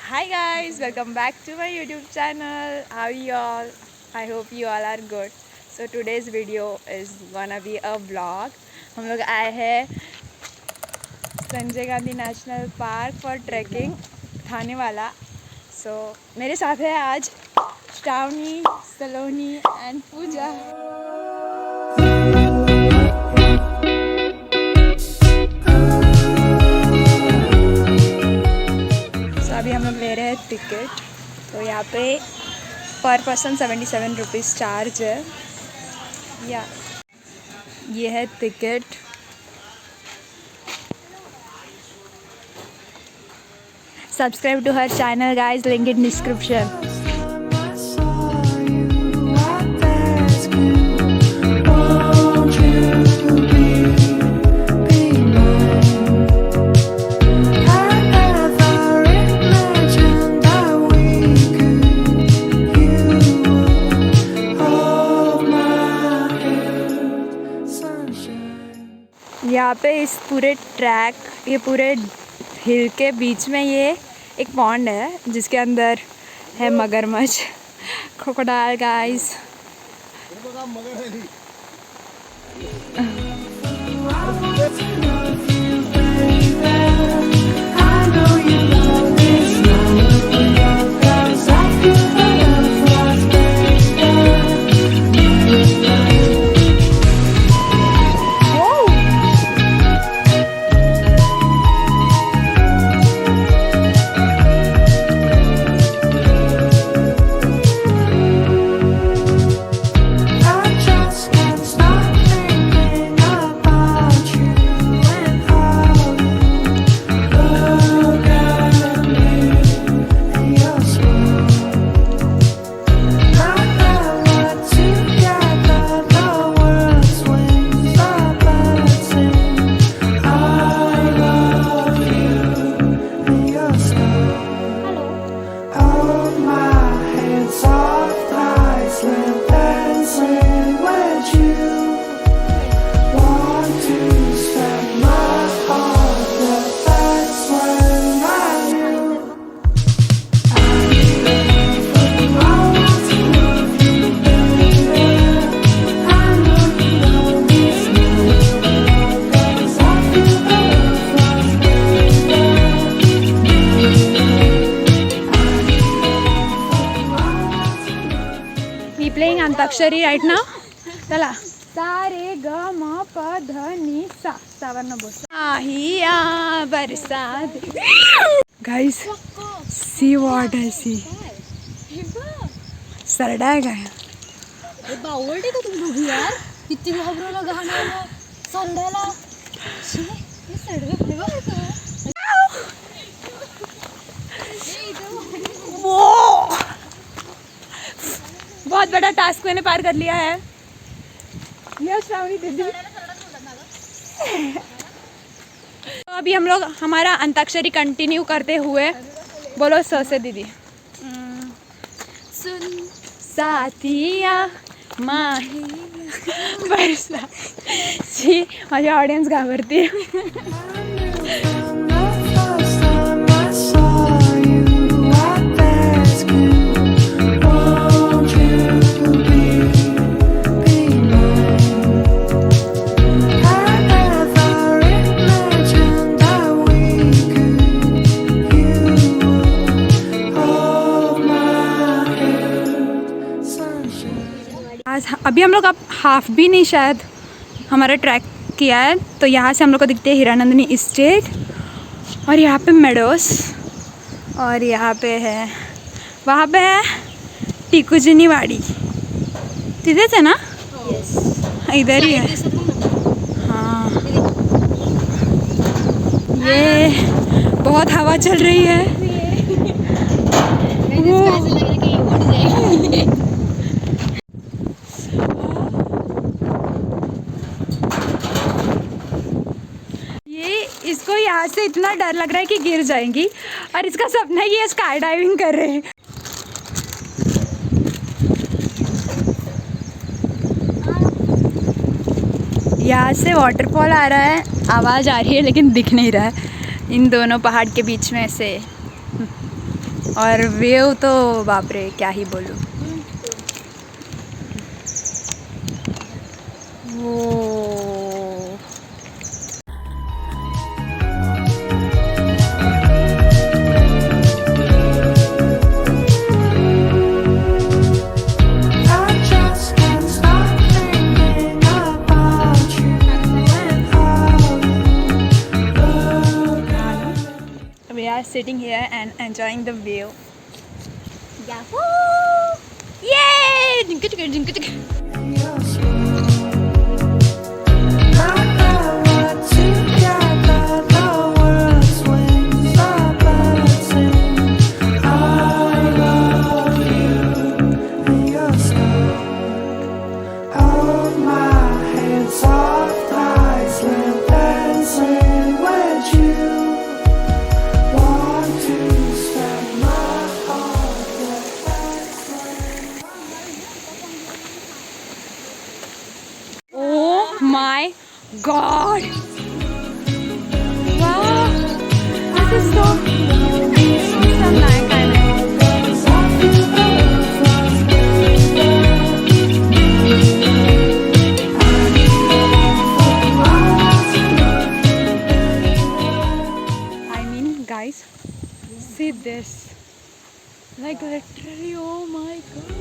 Hi guys, welcome back to my YouTube channel. How are you all? I hope you all are good. So today's video is gonna be a vlog. हम लोग आए हैं Sanjay Gandhi national park for trekking Thane वाला. So मेरे साथ है आज श्रावणी, सलोनी and पूजा. अभी हम लोग ले रहे हैं टिकट. तो यहाँ पे पर पर्सन 77 रुपीज़ चार्ज है. या ये है ticket. Subscribe to her channel guys, link in description. यहाँ पे इस पूरे ट्रैक, ये पूरे हिल के बीच में ये एक पॉन्ड है जिसके अंदर है मगरमच्छ, crocodile guys. Playing antakshari right now. चला. सारे ग म प ध नि सा. सावरना बोल. आहिया बरसात. Guys, see what I see. सरडा है काय? बावळटे का तुम्ही दोघी यार? किती घाबरवलं घाणाला सरड्याला. हे सरडे पुढे बघ. बहुत बड़ा टास्क मैंने पार कर लिया है. यस श्रावणी दीदी. तो अभी हम लोग हमारा अंताक्षरी कंटिन्यू करते हुए बोलो सो से दीदी. सुन साथिया माही बरसा. जी माझी ऑडियन्स घाबरती. अभी हम लोग अब हाफ भी नहीं शायद हमारा ट्रैक किया है. तो यहाँ से हम लोग को दिखते हैं हीरानंदिनी स्टेट, और यहाँ पे मेडोस, और यहाँ पे है, वहाँ पे है टिकुजी वाड़ी. तिथेच है ना? Yes. इधर ही है. हाँ, ये बहुत हवा चल रही है. इसको यहाँ से इतना डर लग रहा है कि गिर जाएंगी, और इसका सपना है कि ये स्काई डाइविंग कर रहे हैं. यहाँ से वाटरफॉल आ रहा है, आवाज़ आ रही है लेकिन दिख नहीं रहा है इन दोनों पहाड़ के बीच में से. और वेव तो बाप रे क्या ही बोलूँ। वो we are sitting here and enjoying the view. Yahoo! Yay! Jinka chika, jinka chika. My God! Wow! This is so nice. I mean, guys, see this. Like literally, oh my God.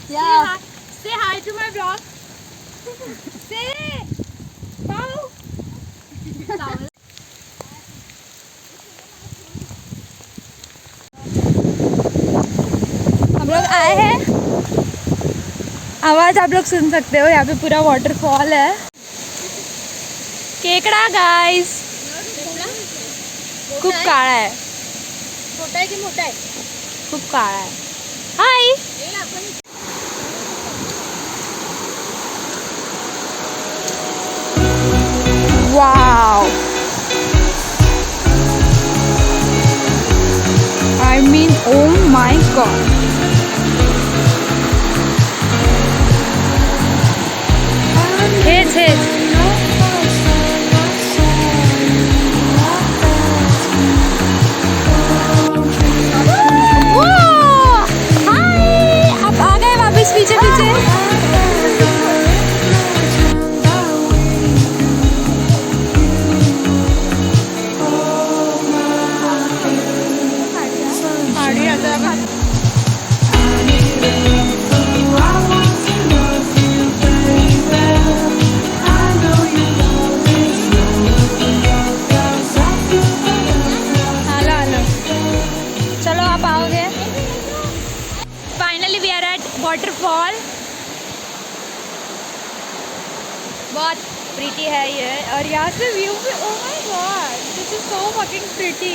Yeah. Say hi to my vlog. Say Pau. हम लोग आए हैं, आवाज आप लोग सुन सकते हो, यहाँ पे पूरा वाटरफॉल है। केकड़ा गाइस, खूप काळा है। मोठा आहे की मोठा आहे? खूप काळा है। हाय wow, I mean, oh my God. Hit. Waterfall बहुत प्रीटी है ये, और यहाँ से व्यू भी, oh my God, this is so fucking pretty.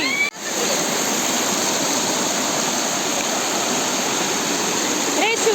Reshu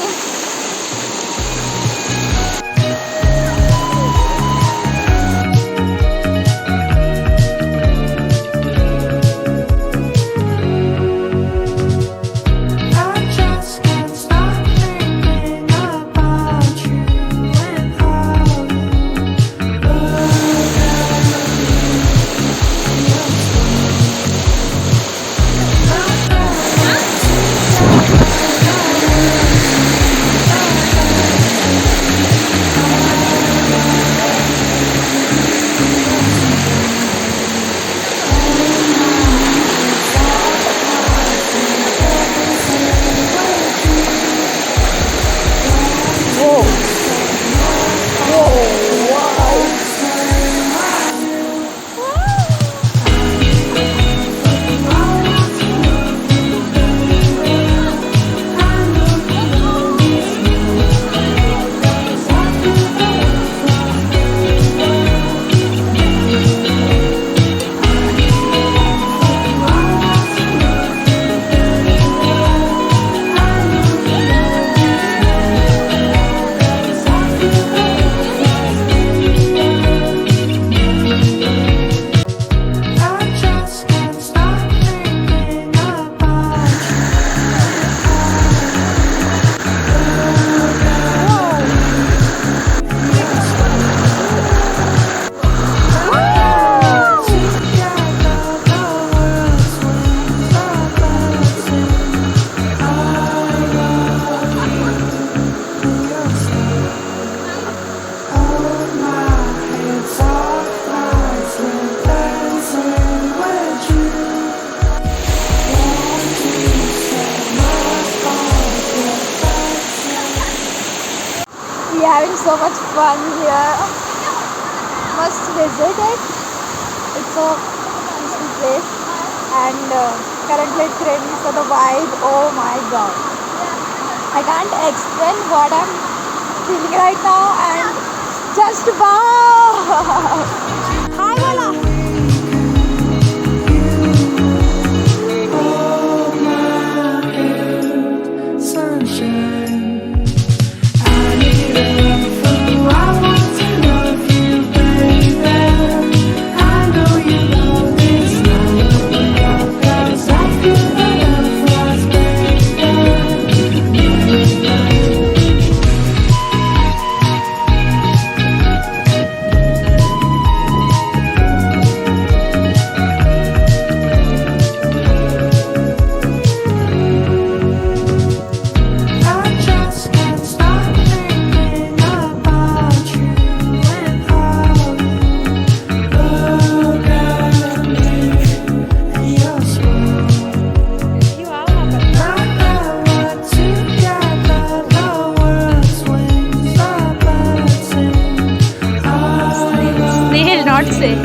having so much fun here. Must visit it. It's a peaceful place, and currently it's raining, so the vibe, oh my god. I can't explain what I'm feeling right now, and just wow! Hi, Wala!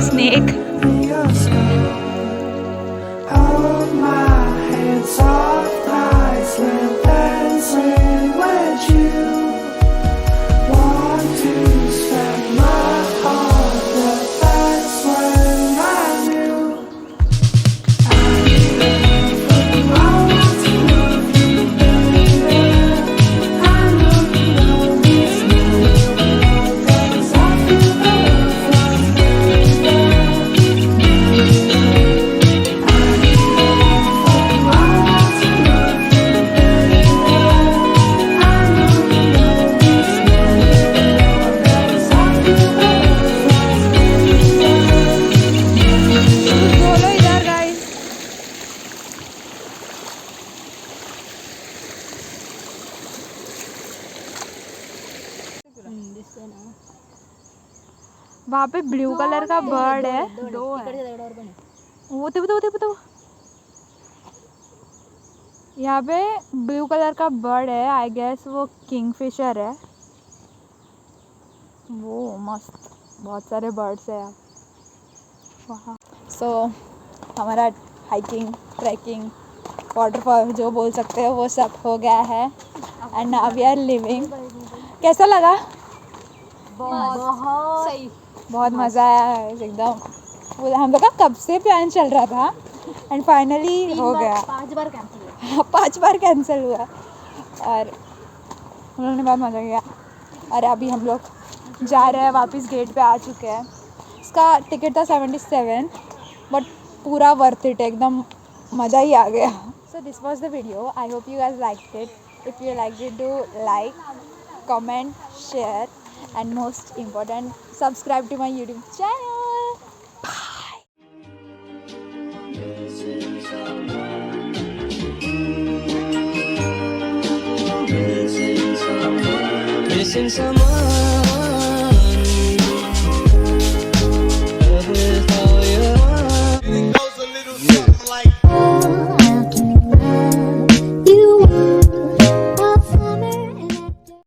Snake. Hold my hand soft, eyes lamp dancing with you. Want to spend my heart, but that's when I knew. I want to love you, baby. I know you know this now, 'cause I feel the love from baby. वहाँ पे blue colour का bird है, दो है। वो तो यहाँ पे ब्लू कलर का बर्ड है, आई गेस वो किंगफिशर है। वो मस्त, बहुत सारे बर्ड्स है यहाँ। वहाँ सो हमारा हाइकिंग, ट्रैकिंग, वाटरफॉल जो बोल सकते हो वो सब हो गया है, and now we are living. कैसा लगा? बहुत सही, बहुत मज़ा आया एकदम। हम लोग का कब से प्लान चल रहा था, एंड फाइनली हो गया। 5 बार कैंसिल हुआ। 5 बार कैंसिल हुआ, और हम लोगों ने बहुत मज़ा किया। और अभी हम लोग जा रहे हैं वापस, गेट पे आ चुके हैं। इसका टिकट था 77, बट पूरा वर्थ इट, एकदम मज़ा ही आ गया। So this was the video, I hope you guys liked it. If you like it, do like, comment, share, and most important, subscribe to my YouTube channel. Bye. Missing someone.